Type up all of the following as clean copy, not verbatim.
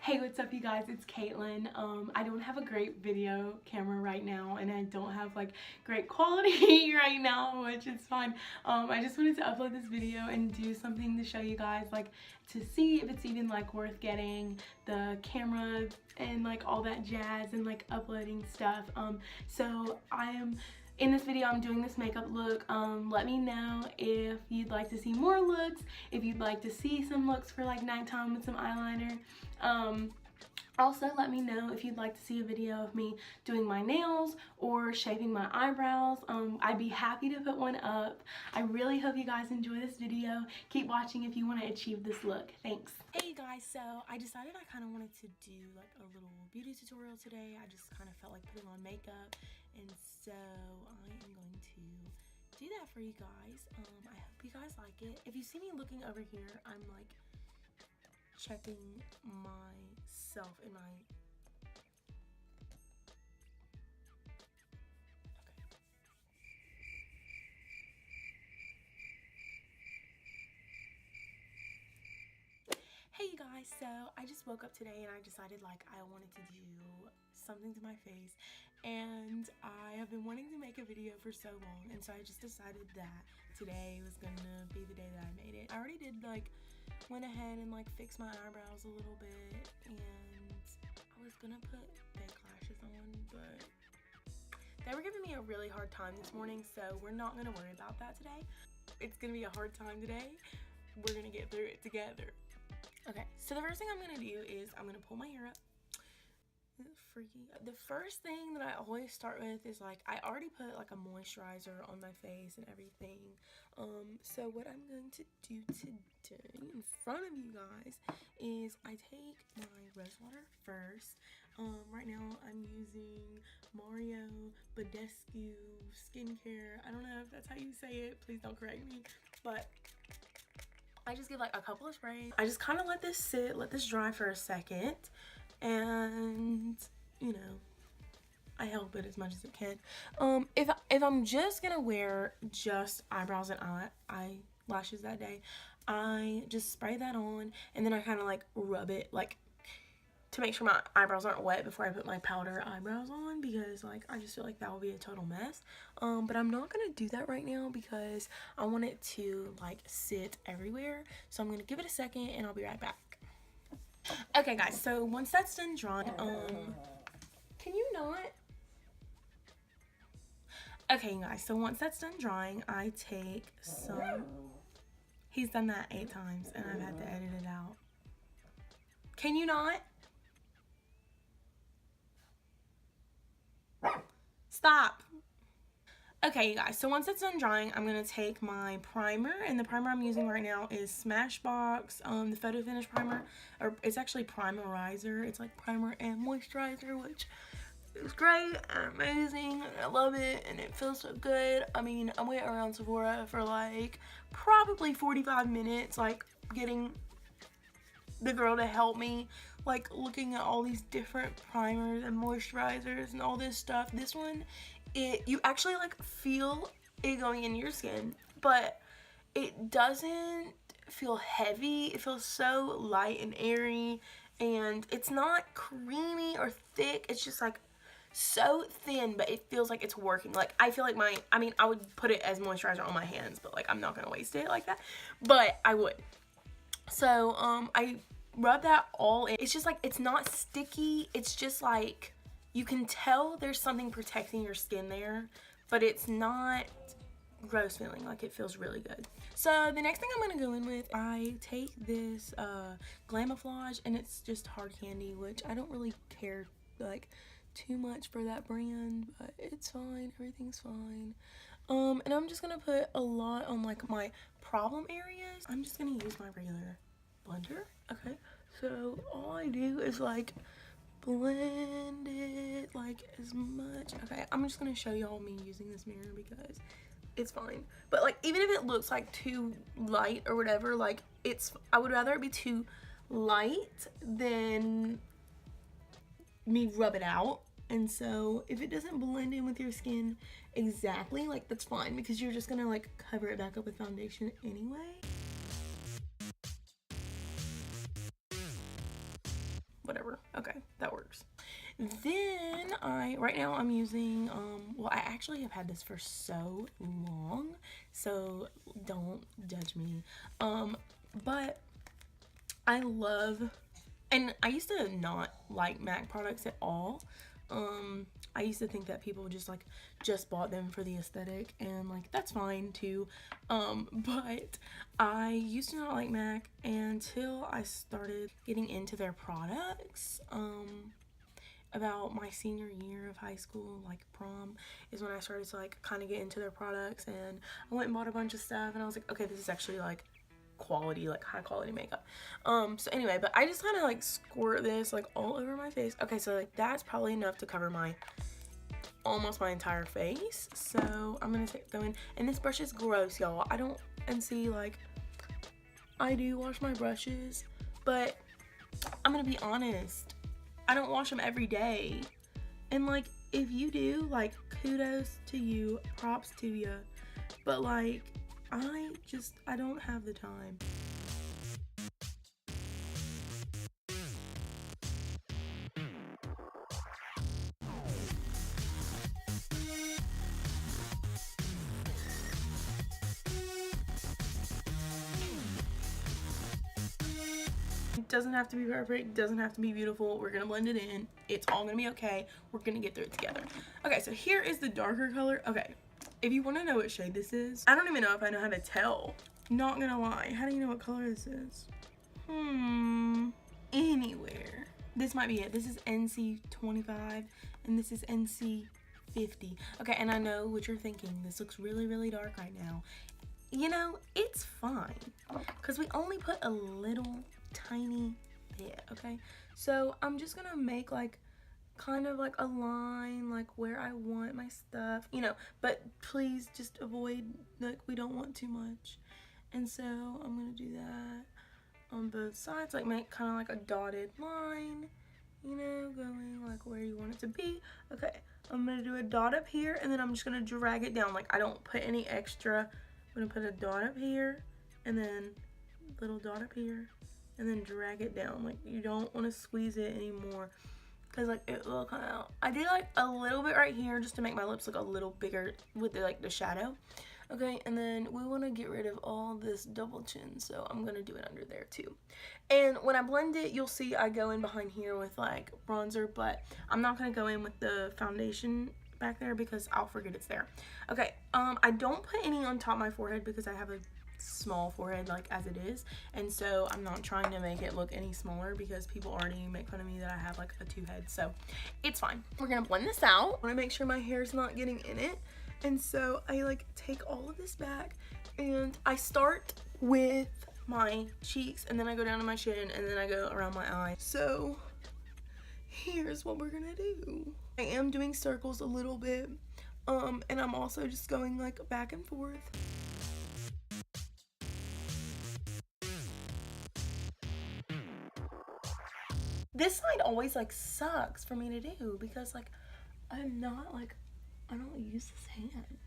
Hey, what's up you guys? It's Caitlin. I don't have a great video camera right now and I don't have like great quality right now, which is fine. I just wanted to upload this video and do something to show you guys, like to see if it's even like worth getting the camera and like all that jazz and like uploading stuff. So I am in this video, I'm doing this makeup look. Let me know if you'd like to see more looks, if you'd like to see some looks for like nighttime with some eyeliner. Also, let me know if you'd like to see a video of me doing my nails or shaping my eyebrows. I'd be happy to put one up. I really hope you guys enjoy this video. Keep watching if you want to achieve this look. Thanks. Hey guys, so I decided I kind of wanted to do like a little beauty tutorial today. I just kind of felt like putting on makeup, and so I am going to do that for you guys. I hope you guys like it. If you see me looking over here, I'm like checking myself in my Hey you guys, so I just woke up today and I decided like I wanted to do something to my face, and I have been wanting to make a video for so long, and so I just decided that today was gonna be the day that I made it. I already did like went ahead and like fixed my eyebrows a little bit, and I was gonna put fake lashes on, but they were giving me a really hard time this morning, so we're not gonna worry about that today. It's gonna be a hard time today. We're gonna get through it together. Okay, so the first thing I'm gonna do is I'm gonna pull my hair up. Freaky. The first thing that I always start with is like, I already put like a moisturizer on my face and everything. So what I'm going to do today in front of you guys is I take my Rosewater first. Right now I'm using Badescu skincare. I don't know if that's how you say it. Please don't correct me. But I just give like a couple of sprays. I just kind of let this sit, let this dry for a second, and you know, I help it as much as it can. If I'm just gonna wear just eyebrows and eyelashes that day, I just spray that on, and then I kind of like rub it like to make sure my eyebrows aren't wet before I put my powder eyebrows on, because like I just feel like that will be a total mess. But I'm not gonna do that right now because I want it to like sit everywhere. So I'm gonna give it a second and I'll be right back. Okay guys, so once that's done drying, can you not? Okay guys, so once that's done drying, I take some, he's done that 8 times and I've had to edit it out. Can you not? Stop. Okay, you guys, so once it's done drying, I'm going to take my primer, and the primer I'm using right now is Smashbox, the Photo Finish primer, or it's actually Primerizer. It's like primer and moisturizer, which is great and amazing, and I love it, and it feels so good. I mean, I went around Sephora for like probably 45 minutes, like getting the girl to help me, like looking at all these different primers and moisturizers and all this stuff. This one, you actually like feel it going in your skin, but it doesn't feel heavy. It feels so light and airy, and it's not creamy or thick. It's just like so thin, but it feels like it's working. Like I feel like I would put it as moisturizer on my hands, but like I'm not gonna waste it like that, but I would. So I rub that all in. It's just like, it's not sticky. It's just like, you can tell there's something protecting your skin there, but it's not gross feeling. Like, it feels really good. So the next thing I'm gonna go in with, I take this Glamoflauge, and it's just hard candy, which I don't really care like too much for that brand, but it's fine. Everything's fine. And I'm just gonna put a lot on like my problem areas. I'm just gonna use my regular blender. Okay, so all I do is like blend it like as much. Okay, I'm just gonna show y'all me using this mirror because it's fine. But like, even if it looks like too light or whatever, like I would rather it be too light than me rub it out. And so if it doesn't blend in with your skin exactly, like that's fine, because you're just gonna like cover it back up with foundation anyway. whatever. Okay, that works. Then right now I'm using, well, I actually have had this for so long, so don't judge me. But I love, and I used to not like MAC products at all. I used to think that people just bought them for the aesthetic, and like that's fine too. But I used to not like MAC until I started getting into their products. About my senior year of high school, like prom, is when I started to like kind of get into their products, and I went and bought a bunch of stuff, and I was like, okay, this is actually like quality, like high quality makeup. So anyway, but I just kind of like squirt this like all over my face. Okay, so like that's probably enough to cover almost my entire face. So I'm gonna go in, and this brush is gross, y'all. And see, like, I do wash my brushes, but I'm gonna be honest, I don't wash them every day. And like, if you do, like, kudos to you, props to you, but like, I don't have the time. It doesn't have to be perfect, doesn't have to be beautiful. We're gonna blend it in. It's all gonna be okay. We're gonna get through it together. Okay, so here is the darker color. Okay, if you wanna know what shade this is, I don't even know if I know how to tell. Not gonna lie, how do you know what color this is? Anywhere. This might be it. This is NC25 and this is NC50. Okay, and I know what you're thinking. This looks really, really dark right now. You know, it's fine because we only put a little tiny bit, okay? So I'm just gonna make like kind of like a line like where I want my stuff, you know, but please just avoid, like, we don't want too much. And so I'm gonna do that on both sides, like make kind of like a dotted line, you know, going like where you want it to be. Okay, I'm gonna do a dot up here, and then I'm just gonna drag it down. Like, I don't put any extra. I'm gonna put a dot up here, and then little dot up here, and then drag it down. Like, you don't want to squeeze it anymore, because like it will come out. I did like a little bit right here just to make my lips look a little bigger with the shadow. Okay, and then we want to get rid of all this double chin, so I'm gonna do it under there too. And when I blend it, you'll see I go in behind here with like bronzer, but I'm not gonna go in with the foundation back there because I'll forget it's there. Okay, I don't put any on top of my forehead because I have a small forehead like as it is, and so I'm not trying to make it look any smaller because people already make fun of me that I have like a two head, so it's fine. We're gonna blend this out. I want to make sure my hair's not getting in it, and so I like take all of this back, and I start with my cheeks, and then I go down to my chin, and then I go around my eye. So here's what we're gonna do. I am doing circles a little bit, and I'm also just going like back and forth. This side always like sucks for me to do because like I'm not like, I don't use this hand.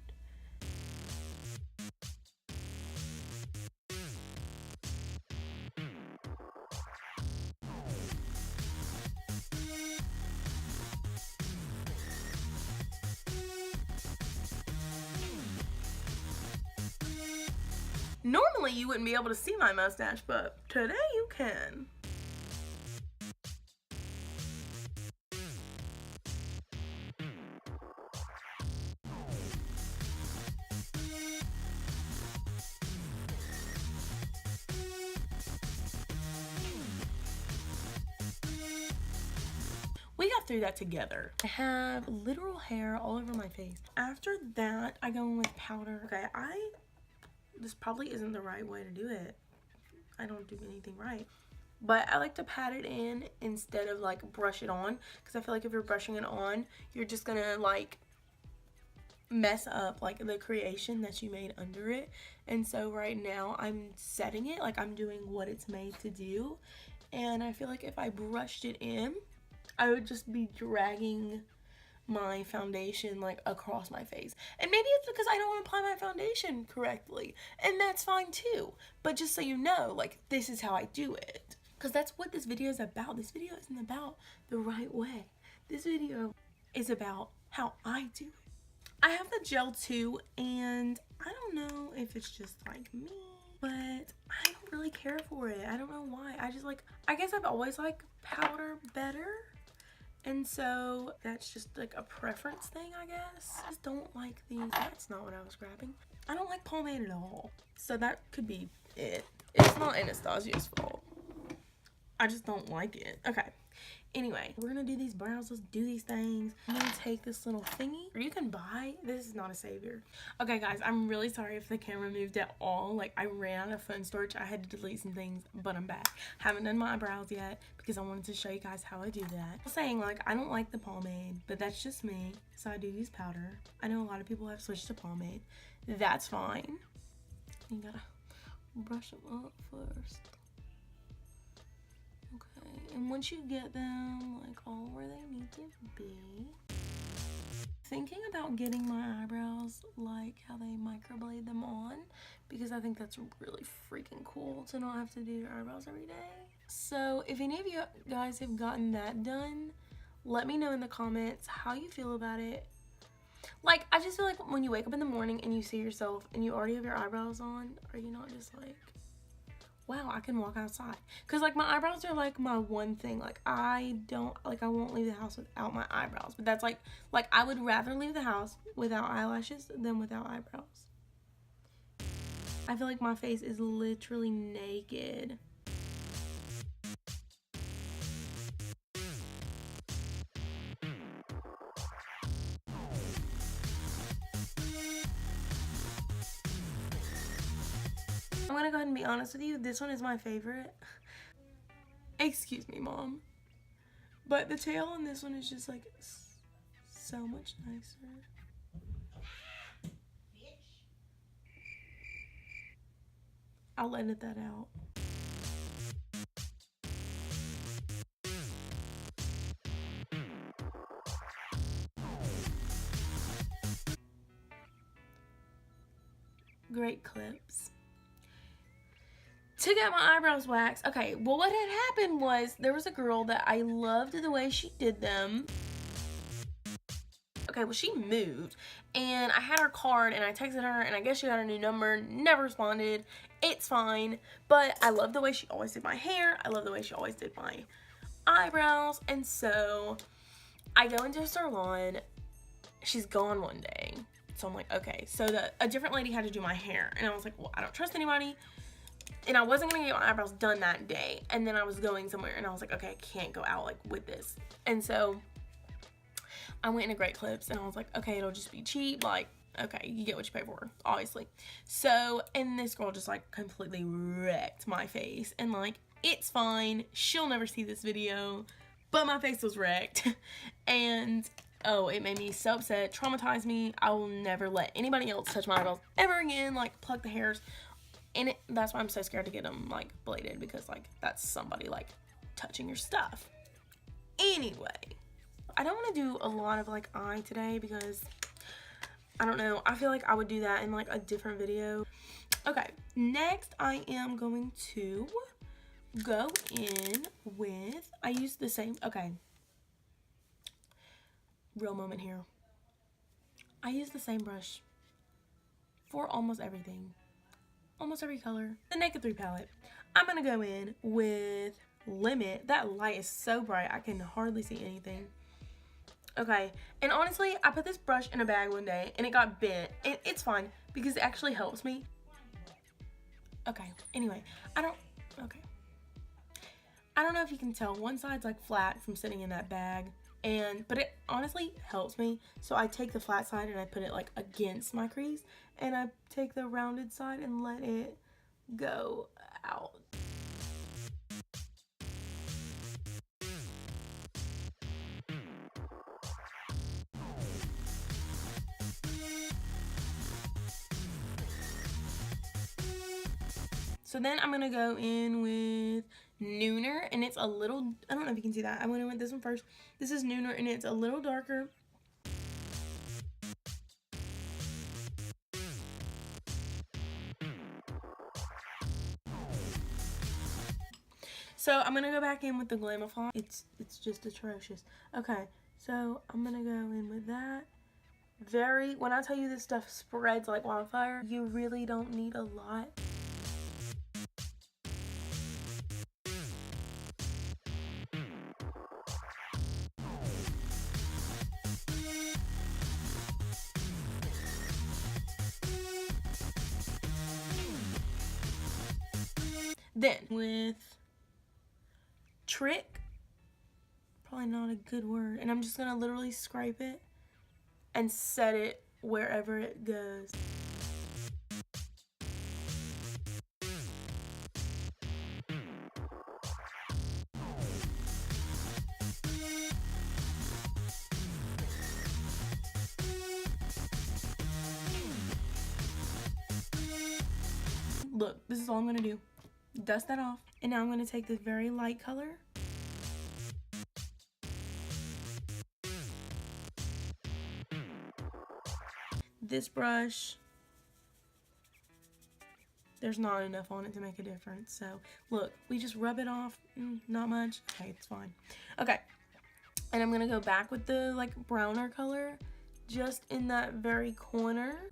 Normally you wouldn't be able to see my mustache, but today you can. We got through that together. I have literal hair all over my face. After that, I go in with powder. Okay, this probably isn't the right way to do it. I don't do anything right. But I like to pat it in instead of like brush it on, because I feel like if you're brushing it on, you're just gonna like mess up like the creation that you made under it. And so right now I'm setting it, like I'm doing what it's made to do. And I feel like if I brushed it in, I would just be dragging my foundation like across my face. And maybe it's because I don't want to apply my foundation correctly, and that's fine too. But just so you know, like, this is how I do it. because that's what this video is about. This video isn't about the right way. This video is about how I do it. I have the gel too, and I don't know if it's just like me, but I don't really care for it. I don't know why. I just like, I guess I've always liked powder better. And so that's just like a preference thing, I guess. I just don't like these. That's not what I was grabbing. I don't like pomade at all. So that could be it. It's not Anastasia's fault. I just don't like it. Okay. Anyway, we're gonna do these brows. Let's do these things. I'm gonna take this little thingy. You can buy. This is not a savior. Okay, guys, I'm really sorry if the camera moved at all. Like, I ran out of phone storage. I had to delete some things, but I'm back. Haven't done my eyebrows yet because I wanted to show you guys how I do that. I'm saying, like, I don't like the pomade, but that's just me. So I do use powder. I know a lot of people have switched to pomade. That's fine. You gotta brush them up first. Okay, and once you get them like all where they need to be, thinking about getting my eyebrows like how they microblade them on, because I think that's really freaking cool to not have to do your eyebrows every day. So if any of you guys have gotten that done, let me know in the comments how you feel about it. Like, I just feel like when you wake up in the morning and you see yourself and you already have your eyebrows on, are you not just like, wow, I can walk outside? Because like my eyebrows are like my one thing. Like I won't leave the house without my eyebrows. But that's like I would rather leave the house without eyelashes than without eyebrows. I feel like my face is literally naked. I'm gonna go ahead and be honest with you. This one is my favorite. Excuse me, Mom. But the tail on this one is just like so much nicer. I'll edit that out. Great clips. To get my eyebrows waxed, okay, well what had happened was there was a girl that I loved the way she did them. Okay, well she moved and I had her card and I texted her and I guess she got a new number, never responded. It's fine, but I love the way she always did my hair. I love the way she always did my eyebrows. And so I go into a salon. She's gone one day. So I'm like, okay. So a different lady had to do my hair. And I was like, well, I don't trust anybody. And I wasn't gonna get my eyebrows done that day. And then I was going somewhere and I was like, okay, I can't go out like with this. And so I went into Great Clips and I was like, okay, it'll just be cheap. Like, okay, you get what you pay for, obviously. So, and this girl just like completely wrecked my face. And like, it's fine. She'll never see this video, but my face was wrecked. And oh, it made me so upset, traumatized me. I will never let anybody else touch my eyebrows ever again, like pluck the hairs. And that's why I'm so scared to get them like bladed, because like that's somebody like touching your stuff. Anyway, I don't want to do a lot of like eye today because I don't know, I feel like I would do that in like a different video. Okay, next I am going to go in with, I use the same, okay, real moment here. I use the same brush for almost everything. Almost every color. The Naked 3 palette. I'm gonna go in with Limit. That light is so bright, I can hardly see anything. Okay, and honestly, I put this brush in a bag one day and it got bent. It's fine because it actually helps me. Okay, anyway, I don't know if you can tell. One side's like flat from sitting in that bag, but it honestly helps me. So I take the flat side and I put it like against my crease, and I take the rounded side and let it go out. So then I'm gonna go in with Nooner, and it's a little, I don't know if you can see that. I went in with this one first. This is Nooner, and it's a little darker. So I'm gonna go back in with the Glamoflauge. It's just atrocious. Okay, so I'm gonna go in with that. When I tell you this stuff spreads like wildfire, you really don't need a lot. Then with Trick, probably not a good word, and I'm just gonna literally scrape it and set it wherever it goes. Look, this is all I'm gonna do. Dust that off. And now I'm gonna take this very light color. This brush, there's not enough on it to make a difference. So look, we just rub it off. Not much. Okay, it's fine. Okay, and I'm gonna go back with the like browner color just in that very corner.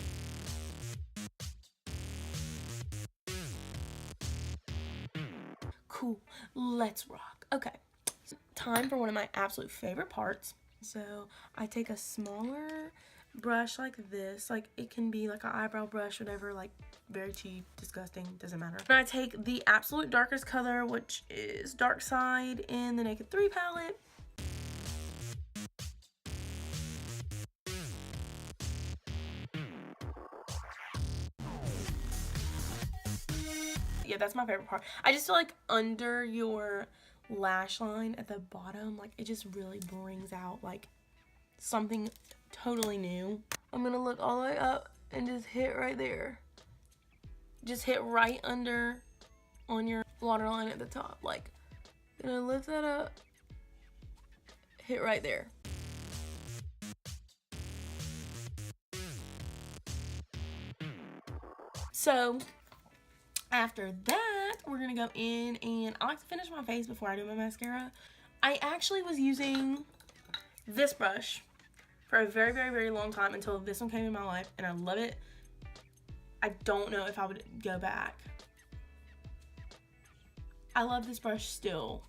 Cool, let's rock. Okay, time for one of my absolute favorite parts. So I take a smaller brush like this, like it can be like an eyebrow brush, whatever, like very cheap, disgusting, doesn't matter. And I take the absolute darkest color, which is Dark Side in the Naked 3 palette. Yeah, that's my favorite part. I just feel like under your lash line at the bottom, like it just really brings out like something totally new. I'm gonna look all the way up and just hit right there. Just hit right under on your waterline at the top. Like, gonna lift that up, hit right there. So after that, we're gonna go in, and I like to finish my face before I do my mascara. I actually was using this brush for a very, very, very long time until this one came in my life, and I love it. I don't know if I would go back. I love this brush still.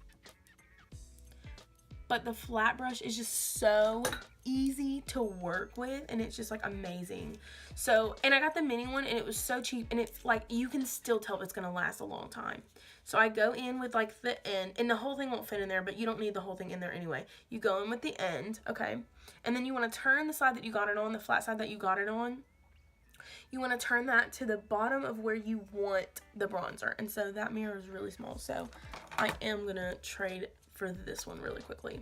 But the flat brush is just so easy to work with, and it's just like amazing. So, and I got the mini one, and it was so cheap, and it's like you can still tell it's gonna last a long time. So I go in with like the end, and the whole thing won't fit in there, but you don't need the whole thing in there anyway. You go in with the end, okay? And then you wanna turn the side that you got it on, the flat side that you got it on. You wanna turn that to the bottom of where you want the bronzer. And so that mirror is really small, so I am gonna trade for this one really quickly.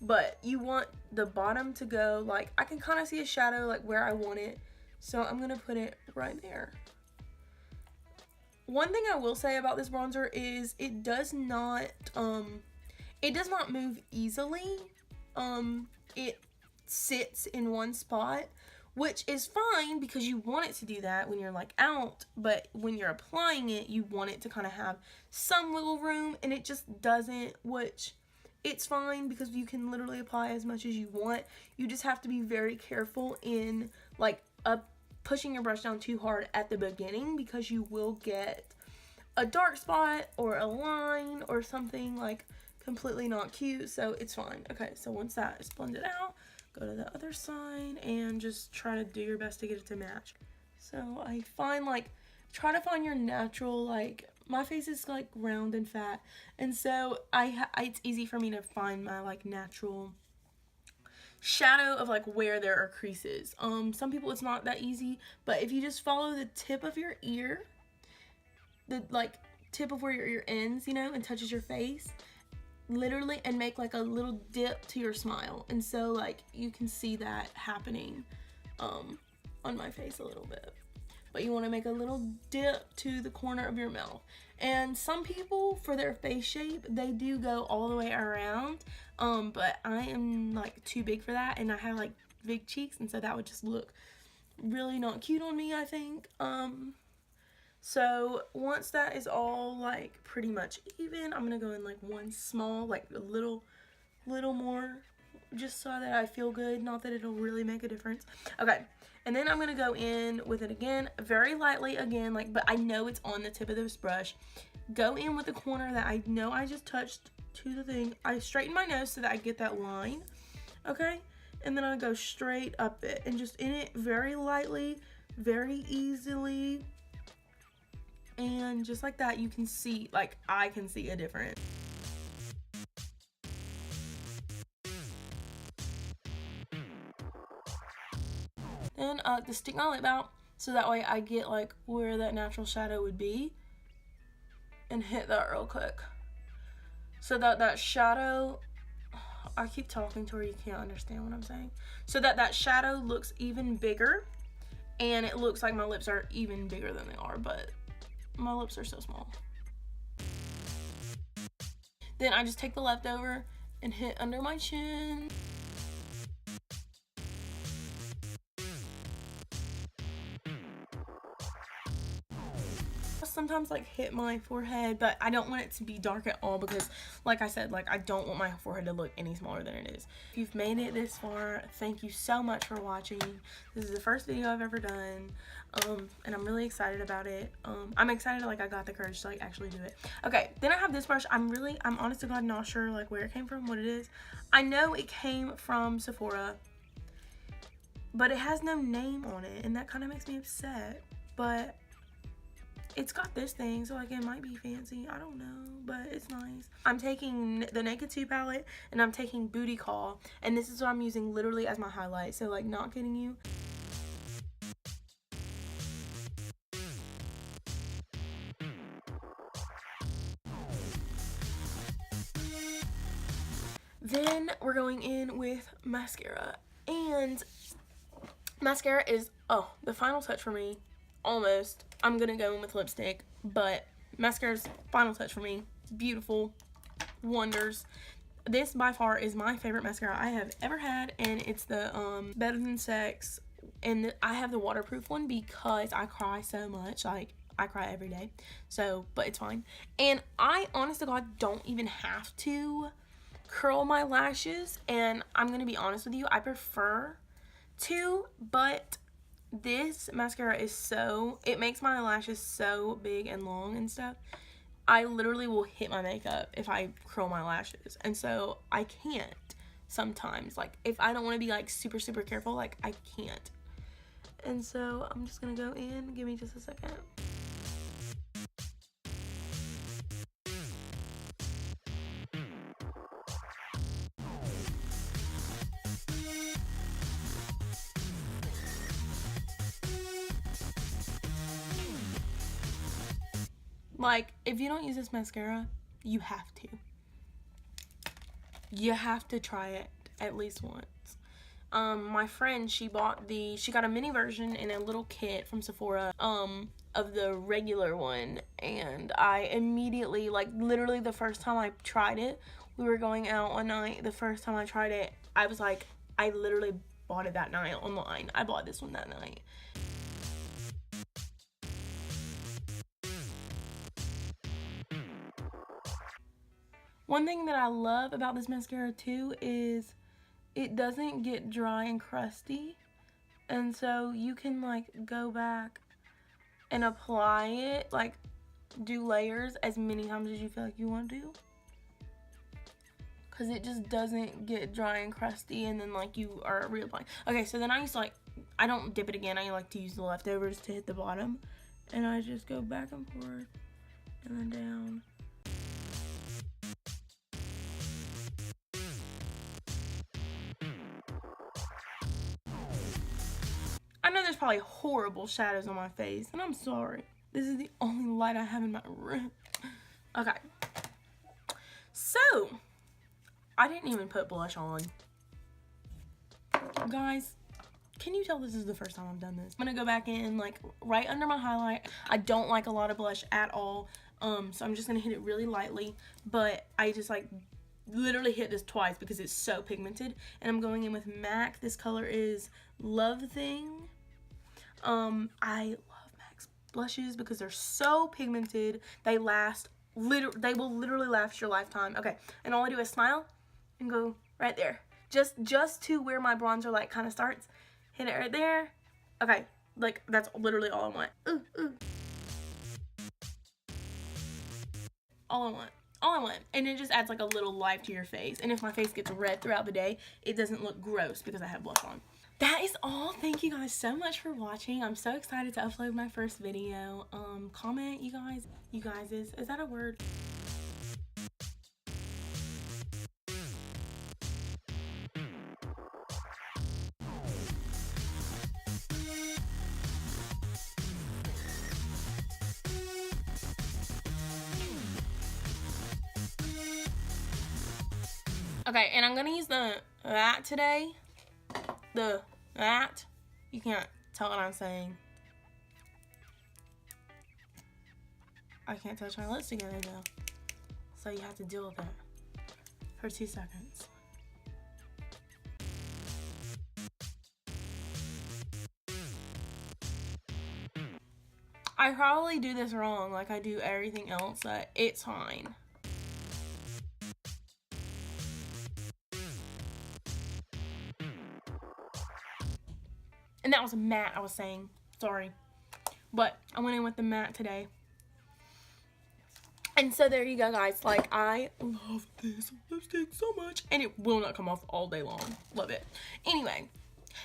But you want the bottom to go like, I can kind of see a shadow like where I want it, so I'm gonna put it right there. One thing I will say about this bronzer is it does not move easily. It sits in one spot, which is fine because you want it to do that when you're like out, but when you're applying it, you want it to kind of have some wiggle room, and it just doesn't, which it's fine because you can literally apply as much as you want. You just have to be very careful in like pushing your brush down too hard at the beginning, because you will get a dark spot or a line or something like completely not cute, so it's fine. Okay, so once that is blended out, go to the other side and just try to do your best to get it to match. So I find like, try to find your natural, like my face is like round and fat, and so it's easy for me to find my like natural shadow of like where there are creases. Some people it's not that easy, but if you just follow the tip of your ear, the like tip of where your ear ends, you know, and touches your face, literally, and make like a little dip to your smile. And so like you can see that happening on my face a little bit. But you want to make a little dip to the corner of your mouth. And some people, for their face shape, they do go all the way around. But I am like too big for that, and I have like big cheeks, and so that would just look really not cute on me, I think. So once that is all like pretty much even, I'm gonna go in like one small, like a little more, just so that I feel good. Not that it'll really make a difference. Okay, and then I'm gonna go in with it again, very lightly again, like, but I know it's on the tip of this brush. Go in with the corner that I know I just touched to the thing. I straighten my nose so that I get that line, okay? And then I go straight up it and just in it very lightly, very easily. And just like that, you can see, like, I can see a difference. Then I like to stick my lip out so that way I get like where that natural shadow would be and hit that real quick. So that that shadow, I keep talking to her, you can't understand what I'm saying. So that that shadow looks even bigger and it looks like my lips are even bigger than they are, but my lips are so small. Then I just take the leftover and hit under my chin. Sometimes like hit my forehead, but I don't want it to be dark at all because like I said, like I don't want my forehead to look any smaller than it is. If you've made it this far, thank you so much for watching. This is the first video I've ever done, and I'm really excited about it. I'm excited like I got the courage to like actually do it. Okay, then I have this brush. I'm honest to God not sure like where it came from, what it is. I know it came from Sephora, but it has no name on it, and that kind of makes me upset. But it's got this thing, so like it might be fancy, I don't know, but it's nice. I'm taking the Naked 2 palette and I'm taking Booty Call, and this is what I'm using literally as my highlight, so like not kidding you. Then we're going in with mascara, and mascara is, oh, the final touch for me. Almost. I'm gonna go in with lipstick, but mascara's final touch for me. It's beautiful. Wonders. This by far is my favorite mascara I have ever had, and it's the Better Than Sex, and I have the waterproof one because I cry so much. Like, I cry every day, so, but it's fine. And I, honest to God, don't even have to curl my lashes, and I'm gonna be honest with you, I prefer to, but this mascara is so, it makes my lashes so big and long and stuff. I literally will hit my makeup if I curl my lashes, and so I can't sometimes. Like, if I don't want to be like super careful, like I can't. And so I'm just gonna go in, give me just a second. Like, if you don't use this mascara, you have to. You have to try it at least once. My friend, she got a mini version in a little kit from Sephora, of the regular one, and I immediately, like, literally the first time I tried it, we were going out one night, the first time I tried it, I was like, I literally bought it that night online. I bought this one that night. One thing that I love about this mascara too is it doesn't get dry and crusty, and so you can like go back and apply it, like do layers as many times as you feel like you want to, because it just doesn't get dry and crusty and then like you are reapplying. Okay, so then I used to like, I don't dip it again, I like to use the leftovers to hit the bottom, and I just go back and forth and then down. I know there's probably horrible shadows on my face, and I'm sorry. This is the only light I have in my room. Okay. So, I didn't even put blush on. Guys, can you tell this is the first time I've done this? I'm gonna go back in, like, right under my highlight. I don't like a lot of blush at all, so I'm just gonna hit it really lightly, but I just, like, literally hit this twice because it's so pigmented. And I'm going in with MAC. This color is Love Thing. I love MAC's blushes because they're so pigmented. They last, they will literally last your lifetime. Okay, and all I do is smile and go right there. Just to where my bronzer like kind of starts. Hit it right there. Okay, like that's literally all I want. Ooh, ooh. All I want, and it just adds like a little life to your face. And if my face gets red throughout the day, it doesn't look gross because I have blush on. That is all. Thank you guys so much for watching. I'm so excited to upload my first video. Comment, you guys, is that a word? Okay, and I'm gonna use that today. That. You can't tell what I'm saying. I can't touch my lips together though. So you have to deal with it for 2 seconds. I probably do this wrong like I do everything else, but it's fine. And that was a matte I was saying. Sorry. But I went in with the matte today. And so there you go, guys. Like, I love this lipstick so much. And it will not come off all day long. Love it. Anyway.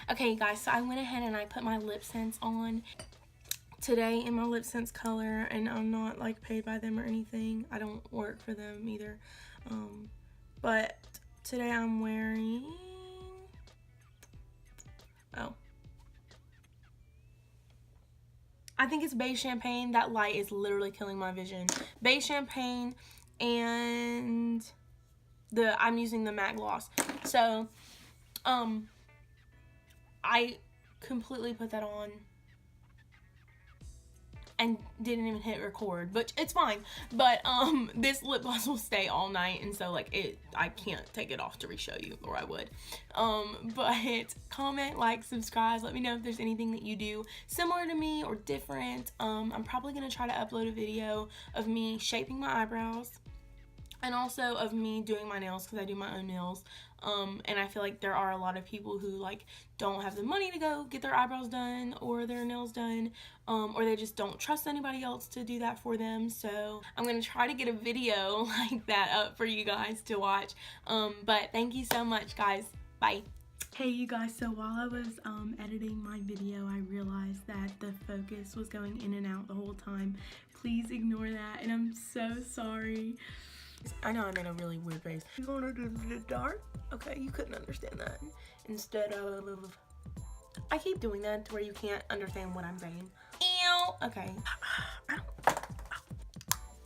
Okay, guys. So I went ahead and I put my lip scents on today in my lip scents color. And I'm not, like, paid by them or anything. I don't work for them either. But today I'm wearing... Oh. I think it's beige champagne. That light is literally killing my vision. Beige champagne, and I'm using the matte gloss. So, I completely put that on and didn't even hit record, but it's fine. But this lip gloss will stay all night, and so like I can't take it off to re-show you, or I would. But comment, like, subscribe, let me know if there's anything that you do similar to me or different. I'm probably gonna try to upload a video of me shaping my eyebrows, and also of me doing my nails because I do my own nails. And I feel like there are a lot of people who like don't have the money to go get their eyebrows done or their nails done, or they just don't trust anybody else to do that for them. So I'm gonna try to get a video like that up for you guys to watch. But thank you so much, guys. Bye. Hey you guys, so while I was editing my video, I realized that the focus was going in and out the whole time. Please ignore that, and I'm so sorry. I know I made a really weird face. You wanna do the dark? Okay, you couldn't understand that. Instead of... I keep doing that to where you can't understand what I'm saying. Ew! Okay. I don't...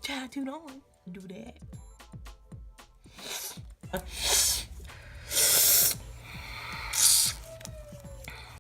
Tattooed on. Do that.